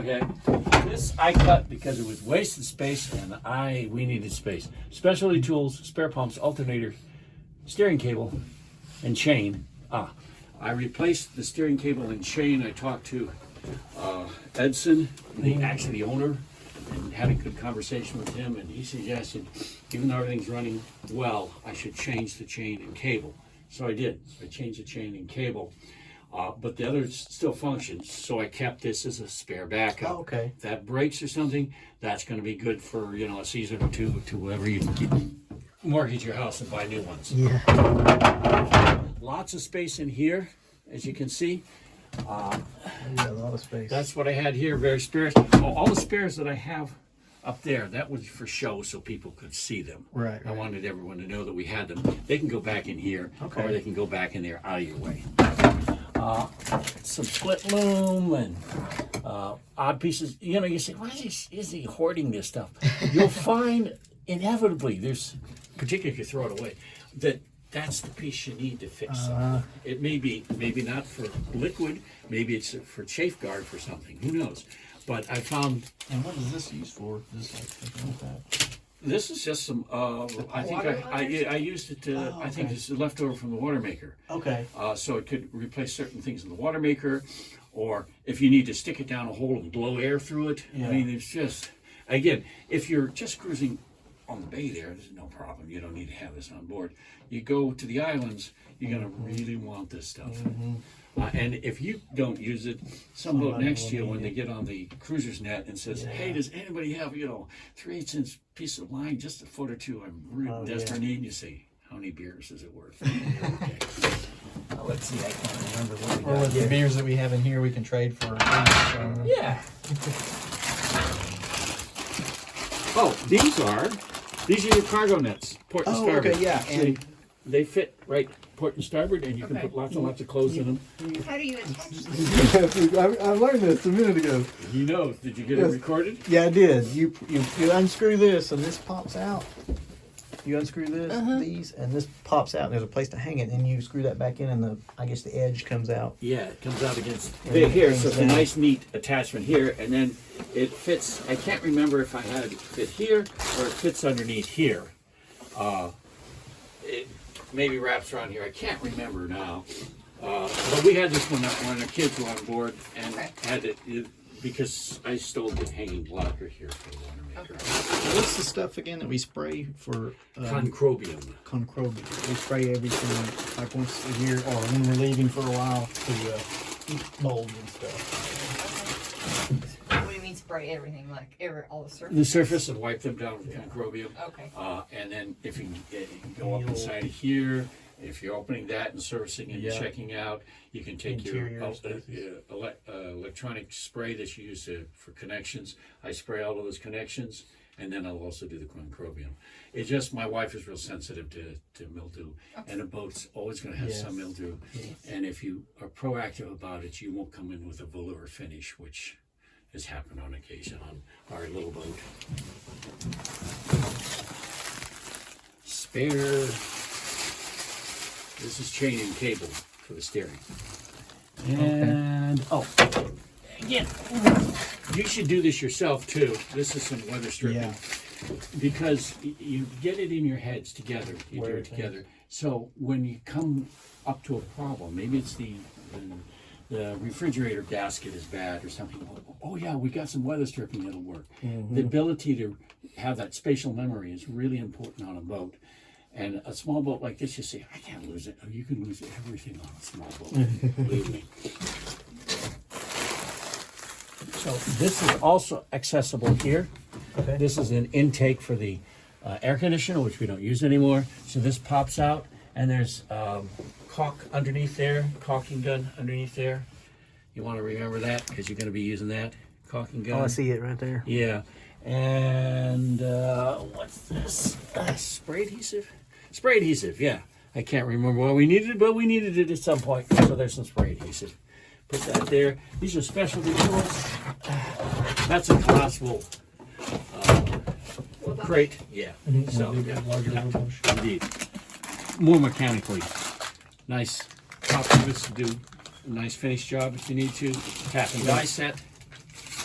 Okay, this I cut because it was wasted space and we needed space. Specialty tools, spare pumps, alternator, steering cable, and chain. I replaced the steering cable and chain. I talked to Edson, actually the owner, and had a good conversation with him, and he suggested, even though everything's running well, I should change the chain and cable. So I did. I changed the chain and cable. But the others still functions, so I kept this as a spare backup. Oh, okay. If that breaks or something, that's going to be good for a season or two to whoever you mortgage your house and buy new ones. Yeah. Lots of space in here, as you can see. Yeah, a lot of space. That's what I had here, very spares. All the spares that I have up there, that was for show so people could see them. Right. I wanted everyone to know that we had them. They can go back in here, Okay. or they can go back in there out of your way. Some split loom and odd pieces. You say, why is he hoarding this stuff? You'll find inevitably, particularly if you throw it away, that's the piece you need to fix something. It maybe not for liquid, maybe it's for chafe guard for something. Who knows? But I found. And what is this used for? This is just some. I think I used it to. Oh, okay. I think it's leftover from the water maker. Okay. So it could replace certain things in the water maker, or if you need to stick it down a hole and blow air through it. Yeah. I mean, it's just. Again, if you're just cruising on the bay there, there's no problem. You don't need to have this on board. You go to the islands, you're gonna really want this stuff. And if you don't use it, some boat next to you, when they get on the cruiser's net and says, "Hey, does anybody have 3/8" piece of line, just a foot or two? I'm really desperate need." And you say, "How many beers is it worth?" Okay. Let's see. I can't remember what we got Well, the here. beers that we have in here, we can trade for. Yeah. Oh, these are your cargo nets, port and starboard. okay, yeah, and- They fit right port and starboard, and you can put lots and lots of clothes in them. How do you attach this? I learned this a minute ago. He knows. Did you get it recorded? Yeah, I did. You unscrew this, and this pops out. You unscrew this, these, and this pops out. And there's a place to hang it, and you screw that back in, and the edge comes out. Yeah, it comes out against Yeah, here, it so comes it's a down. nice, neat attachment here, and then it fits. I can't remember if I had it fit here or it fits underneath here. It maybe wraps around here. I can't remember now. But we had this when the kids were on board, and had it because I stole the hanging locker here for the water maker. What's the stuff again that we spray for Concrobium. concrobium? We spray everything like once a year, or when we're leaving for a while to eat molds and stuff. What do you mean spray everything? Like all the surface? The surface and wipe them down with concrobium. Okay. And then if you can go up inside of here, if you're opening that and servicing and checking out, you can take your electronic spray that you use for connections. I spray all of those connections, and then I'll also do the concrobium. It's just my wife is real sensitive to mildew, and a boat's always going to have some mildew. And if you are proactive about it, you won't come in with a velour finish, which has happened on occasion on our little boat. Spare. This is chain and cable for the steering. And again, you should do this yourself too. This is some weather stripping, because you get it in your heads together. You do it together. So when you come up to a problem, maybe it's the refrigerator gasket is bad or something. Oh yeah, we got some weather stripping that'll work. The ability to have that spatial memory is really important on a boat. And a small boat like this, you say, I can't lose it. Oh, you can lose everything on a small boat, believe me. So this is also accessible here. Okay. This is an intake for the air conditioner, which we don't use anymore. So this pops out, and there's caulk underneath there, caulking gun underneath there. You want to remember that because you're going to be using that caulking gun. Oh, I see it right there. Yeah. And what's this? Spray adhesive? Spray adhesive, yeah. I can't remember what we needed, but we needed it at some point. So there's some spray adhesive. Put that there. These are specialty tools. That's a collapsible crate. Yeah. So, yeah. Indeed. More mechanically. Nice top rivets to do a nice finish job if you need to. Tap and die set.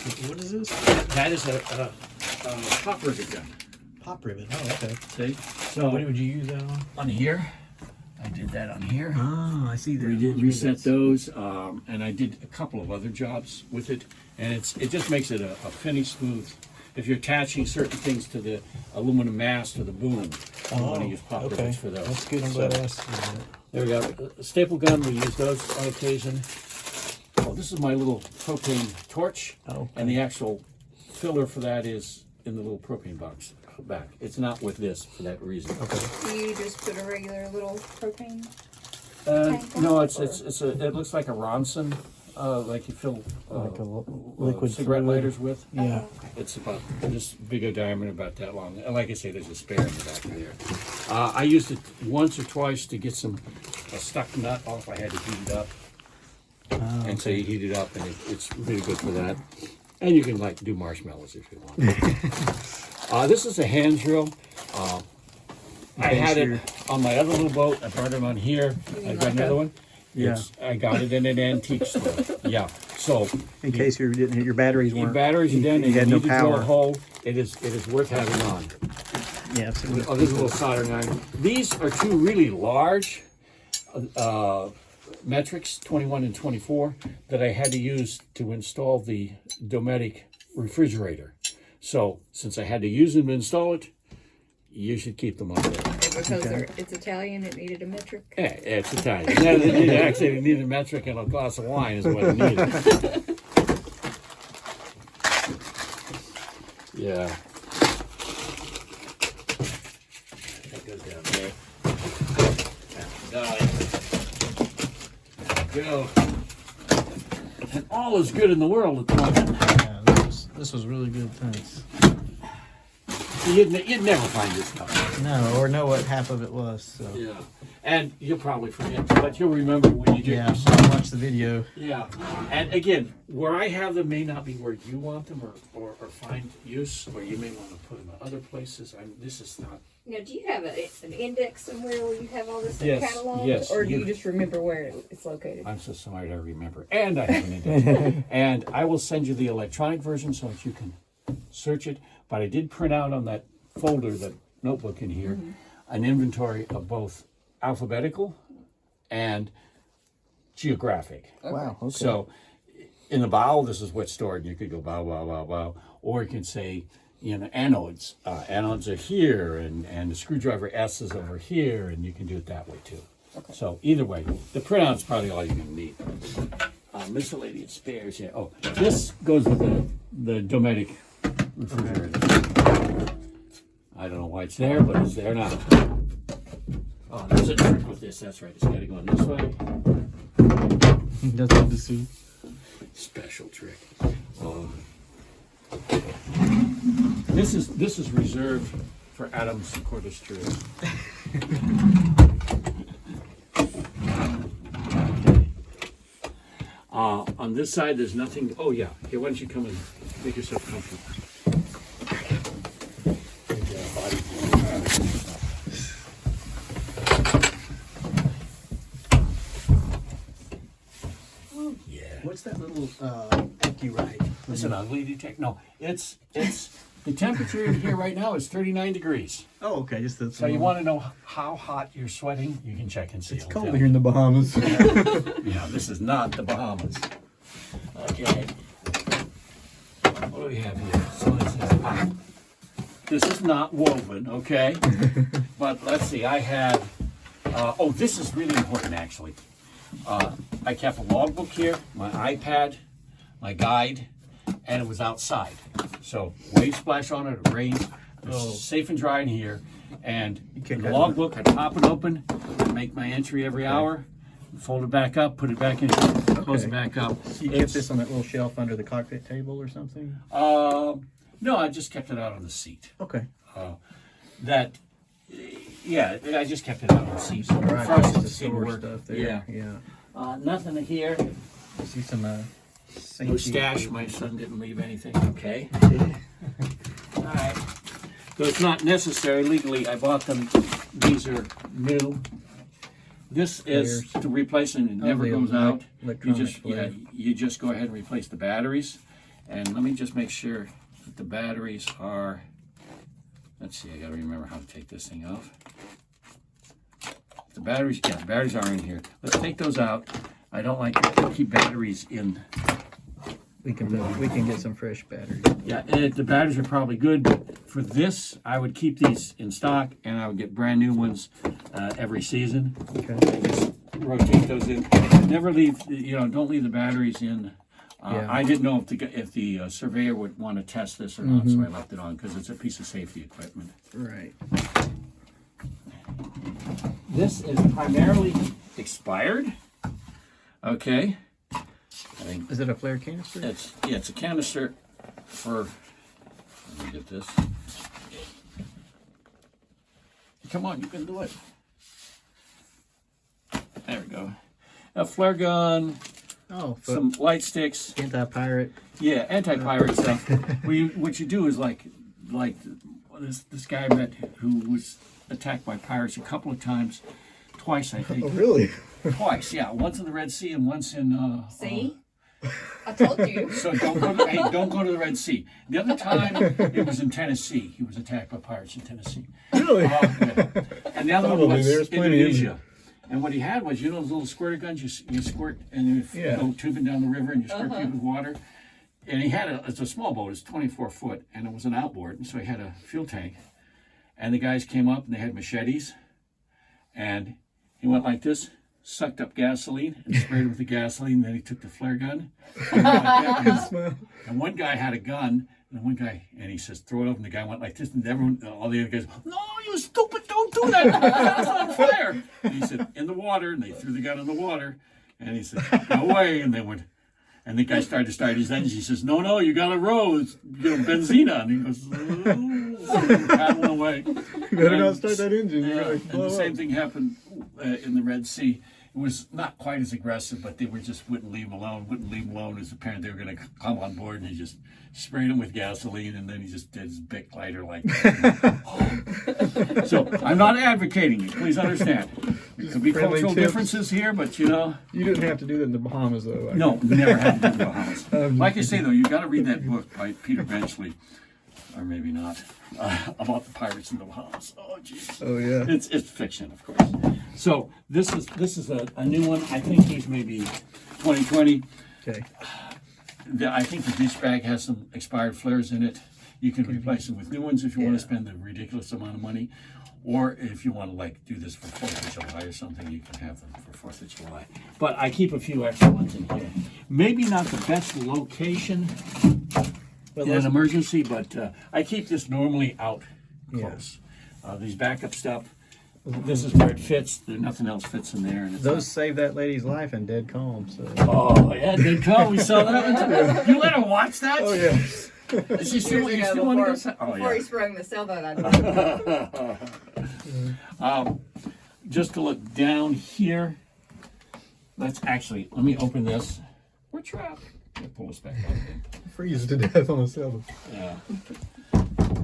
What is this? That is a pop rivet gun. Pop rivet. Oh, okay. See? So what would you use that on? Here, I did that on here. Oh, I see that. We did reset those, and I did a couple of other jobs with it, and it just makes it a finished smooth. If you're attaching certain things to the aluminum mast or the boom, you want to use pop rivets for those. That's good. I'm glad I asked you that. There we go. A staple gun, we use those on occasion. Oh, this is my little propane torch, and the actual filler for that is in the little propane box back. It's not with this for that reason. Okay. Do you just put a regular little propane? No, it looks like a Ronson, like you fill Like a liquid cigarette fluid. lighters with. Yeah. It's about this big a diameter, about that long. And like I say, there's a spare in the back of there. I used it once or twice to get a stuck nut off. I had to heat it up. And so you heat it up, and it's really good for that. And you can like do marshmallows if you want. This is a hand drill. I had it on my other little boat. I brought it on here. I've got another one. Yeah. I got it in an antique store. Yeah. So In case you didn't hit your batteries your weren't. batteries are done, and You you had no need to drill a power. hole. It is worth having on. Yeah. So Oh, this is a little soldering iron. These are two really large metrics, 21 and 24, that I had to use to install the Dometic refrigerator. So since I had to use them to install it, you should keep them on there. Because it's Italian, it needed a metric. Yeah, it's Italian. It needed a metric and a glass of wine is what it needed. Yeah. That goes down there. Got it. Go. And all is good in the world at the moment. yeah, this was really good. Thanks. You'd never find this stuff. No, or know what half of it was. So. Yeah. And you'll probably forget, but you'll remember when you do Yeah, this. I'll watch the video. Yeah. And again, where I have them may not be where you want them or find use, or you may want to put them in other places. This is not. Now, do you have an index somewhere where you have all this Yes, cataloged? yes, Or do you you- just remember where it's located? I'm so smart I remember. And I have an index. And I will send you the electronic version so that you can search it. But I did print out on that folder, that notebook in here, an inventory of both alphabetical and geographic. Wow. Okay. So in the bow, this is what's stored. You could go bow, bow, bow, bow. Or you can say, anodes. Anodes are here, and the screwdriver S is over here, and you can do it that way too. Okay. So either way, the printout's probably all you're going to need. Miscellaneous spares, yeah. Oh, this goes with the Dometic refrigerator. I don't know why it's there, but it's there now. Oh, there's a trick with this. That's right. It's got to go in this way. That's good to see. Special trick. This is reserved for Adam's cordless drill. On this side, there's nothing. Oh yeah. Here, why don't you come and make yourself comfortable? Yeah. What's that little AccuRite? It's an ugly detector. No, it's the temperature in here right now is 39 degrees. Oh, okay. Just the. So you want to know how hot you're sweating? You can check and see. It's It'll cold tell here in the Bahamas. Yeah, this is not the Bahamas. Okay. What do we have here? So this is not woven, okay? But let's see, I had, this is really important actually. I kept a logbook here, my iPad, my guide, and it was outside. So wave splash on it, rain, it's safe and dry in here. And in the logbook, I pop it open, make my entry every hour, fold it back up, put it back in, close it back up. So you kept this on that little shelf under the cockpit table or something? No, I just kept it out on the seat. Okay. I just kept it out on the seat. Right. First, Just it seemed to store work. stuff there. Yeah. Yeah. Nothing here. I see some No stash. My son didn't leave anything. Okay. All right. So it's not necessary legally. I bought them. These are new. This is to replace, and it never the goes out. You electronic just plate. you just go ahead and replace the batteries, And let me just make sure that the batteries are, let's see, I gotta remember how to take this thing off. The batteries, yeah, the batteries are in here. Let's take those out. I don't like to keep batteries in. We can get some fresh batteries. Yeah, and the batteries are probably good. For this, I would keep these in stock, and I would get brand new ones every season. Okay. And just rotate those in. Never leave, don't leave the batteries in. Yeah. I didn't know if the surveyor would want to test this or not, so I left it on because it's a piece of safety equipment. Right. This is primarily expired. Okay. Is it a flare canister? It's a canister for. Let me get this. Come on, you can do it. There we go. A flare gun. Oh, Some light sticks. Anti-pirate. Yeah, anti-pirate stuff. What you do is like this guy I met who was attacked by pirates a couple of times, twice I think. Oh, really? Twice, yeah. Once in the Red Sea and once in. See? I told you. So don't go to the Red Sea. The other time it was in Tennessee. He was attacked by pirates in Tennessee. Really? Yeah. And the other one Probably, was there's plenty of Indonesia. And what he had was, those little squirter guns you squirt and you go tubing down the river and you squirt people with water. And he had it's a small boat, it's 24 foot, and it was an outboard, and so he had a fuel tank. And the guys came up and they had machetes, and he went like this, sucked up gasoline and sprayed it with the gasoline. Then he took the flare gun. And one guy had a gun, and he says, throw it over. And the guy went like this, and all the other guys, no, you stupid, don't do that. That's on fire. And he said, in the water, and they threw the gun in the water. And he said, no way. And they went, and the guy started to start his engine. He says, no, you got to row. It's, benzene on. He goes, paddling away. You better not start that engine. And the same thing happened in the Red Sea. It was not quite as aggressive, but they wouldn't leave him alone. It was apparent they were going to come on board, and he just sprayed him with gasoline, and then he just did his Bic lighter like that. So I'm not advocating it. Please understand. There could be cultural differences here, but You didn't have to do that in the Bahamas, though. No, never had to do the Bahamas. Like I say, though, you've got to read that book by Peter Benchley, or maybe not, about the pirates in the Bahamas. Oh, geez. Oh, yeah. It's fiction, of course. So this is a new one. I think these may be 2020. Okay. I think the dish bag has some expired flares in it. You can replace them with new ones if you want to spend a ridiculous amount of money. Or if you want to do this for 4th of July or something, you can have them for 4th of July. But I keep a few extra ones in here. Maybe not the best location in an emergency, but I keep this normally out close. These backup stuff, this is where it fits. Nothing else fits in there. And it's Those saved that lady's life in Dead Calm. So. Oh, yeah, Dead Calm. We saw that one too. You let her watch that? Oh, yeah. Is she still want to go? Before he sprung the sailboat on me. Just to look down here, let me open this. We're trapped. Pull this back up. Freeze to death on a sailboat. Yeah.